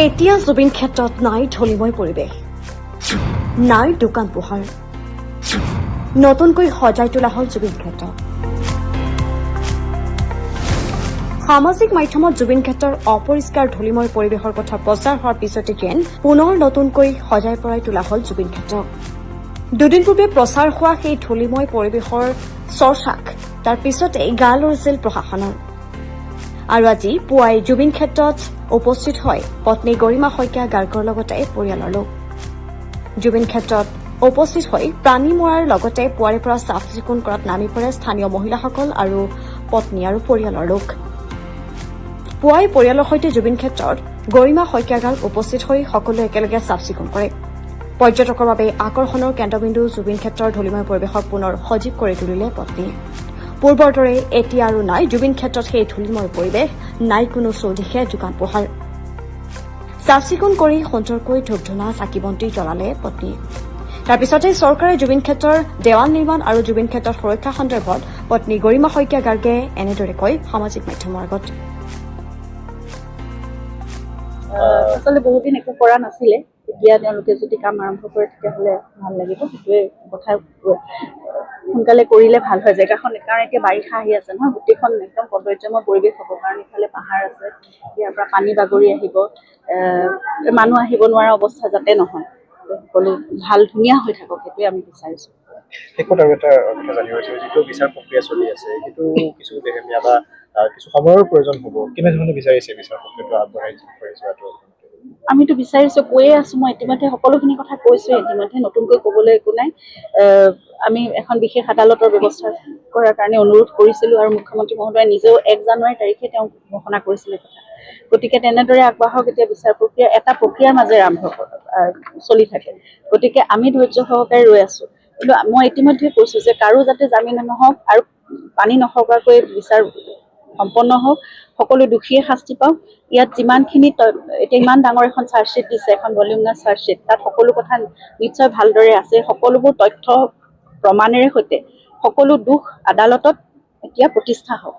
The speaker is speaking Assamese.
এতিয়া জুবিন ক্ষেত্ৰত নাই ঢলিময় পৰিৱেশ, নাই দোকান পোহাৰ, নতুনকৈ সজাই তোলা হ'ল জুবিন ক্ষেত্ৰ। সামাজিক মাধ্যমত জুবিন ক্ষেত্ৰৰ অপৰিষ্কাৰ ঢলিময় পৰিৱেশৰ কথা প্ৰচাৰ হোৱাৰ পিছতে যেন পুনৰ নতুনকৈ সজাই পৰাই তোলা হ'ল জুবিন ক্ষেত্ৰ। দুদিন পূৰ্বে প্ৰচাৰ হোৱা সেই ঢলিময় পৰিৱেশৰ চৰ্চাক তাৰ পিছতেই গা লৰিছিল প্ৰশাসনৰ। আৰু আজি পুৱাই জুবিন ক্ষেত্ৰত উপস্থিত হয় পত্নী গৰিমা শইকীয়া গাৰ্গৰ লগতে পৰিয়ালৰ লোক। জুবিন ক্ষেত্ৰত উপস্থিত হৈ প্ৰাণী মৰাৰ লগতে পুৱাৰে পৰা চাফ চিকুণ কৰাত নামি পৰে স্থানীয় মহিলাসকল আৰু পত্নী আৰু পৰিয়ালৰ লোক। পুৱাই পৰিয়ালৰ সৈতে জুবিন ক্ষেত্ৰত গৰিমা শইকীয়া গাৰ্গ উপস্থিত হৈ সকলোৱে একেলগে চাফ চিকুণ কৰে। পৰ্যটকৰ বাবে আকৰ্ষণৰ কেন্দ্ৰবিন্দু জুবিন ক্ষেত্ৰৰ ঢলিময় পৰিৱেশক পুনৰ সজীৱ কৰি তুলিলে পত্নীয়ে। পূৰ্বৰ দৰে এতিয়া আৰু নাই জুবিন ক্ষেত্ৰত সেই ঢলিময় পৰিৱেশ, নাই কোনো চৌদিশে দোকান পোহাৰ। চাফ চিকুণ কৰি সুন্দৰকৈ ধূপ ধূনা চাকি বন্তি জ্বলালে পত্নীয়ে। তাৰ পিছতে চৰকাৰে জুবিন ক্ষেত্ৰৰ দেৱাল নিৰ্মাণ আৰু জুবিন ক্ষেত্ৰৰ সুৰক্ষা সন্দৰ্ভত পত্নী গৰিমা শইকীয়া গাৰ্গে এনেদৰে কয় সামাজিক মাধ্যমৰ আগত। আচলতে বহুদিন একো কৰা নাছিলে, এতিয়া তেওঁলোকে যদি কাম আৰম্ভ কৰে তেতিয়াহ'লে ভাল লাগিব। সেইটোৱে কথা, সোনকালে কৰিলে ভাল হয় জেগাখন, কাৰণ এতিয়া বাৰিষা আহি আছে নহয়, গোটেইখন একদম সৌন্দৰ্যময় পৰিৱেশ হ'ব। কাৰণ ইফালে পাহাৰ আছে, ইয়াৰ পৰা পানী বাগৰি আহিব, মানুহ আহিব নোৱাৰা অৱস্থা যাতে নহয়, সকলো ভাল ধুনীয়া হৈ থাকক, সেইটোৱে আমি বিচাৰিছোঁ। শেষত আৰু এটা কথা জানিব বিচাৰিছোঁ, যিটো বিচাৰ প্ৰক্ৰিয়া চলি আছে সেইটো কিছু দেহেমীয়া বা কিছু সময়ৰ প্ৰয়োজন হ'ব, কেনেধৰণে বিচাৰিছে বিচাৰ প্ৰক্ৰিয়াটো আগবঢ়াই যোৱাটো? আমিতো বিচাৰিছোঁ, কৈয়ে আছোঁ, মই ইতিমধ্যে সকলোখিনি কথা কৈছোঁ, ইতিমধ্যে নতুনকৈ ক'বলৈ একো নাই। আমি এখন বিশেষ আদালতৰ ব্যৱস্থা কৰাৰ কাৰণে অনুৰোধ কৰিছিলোঁ আৰু মুখ্যমন্ত্ৰী মহোদয়ে নিজেও 1 জানুৱাৰী তাৰিখে তেওঁ ঘোষণা কৰিছিলে কথা। গতিকে তেনেদৰে আগবাঢ়ক। এতিয়া বিচাৰ প্ৰক্ৰিয়া এটা প্ৰক্ৰিয়াৰ মাজেৰে চলি থাকে, গতিকে আমি ধৈৰ্য সহকাৰে ৰৈ আছোঁ। কিন্তু মই ইতিমধ্যে কৈছোঁ যে কাৰো যাতে জামিন নহওক আৰু পানী নসৰকাকৈ বিচাৰ সম্পন্ন হওক, সকলো দোষীয়ে শাস্তি পাওক। ইয়াত যিমানখিনি এতিয়া ইমান ডাঙৰ এখন চাৰ্জশ্বিট দিছে, এখন ভলিউমিনাছ চাৰ্জশ্বিট, তাত সকলো কথা নিশ্চয় ভালদৰে আছে। সকলোবোৰ তথ্য প্ৰমাণেৰে সৈতে সকলো দোষ আদালতত এতিয়া প্ৰতিষ্ঠা হওক।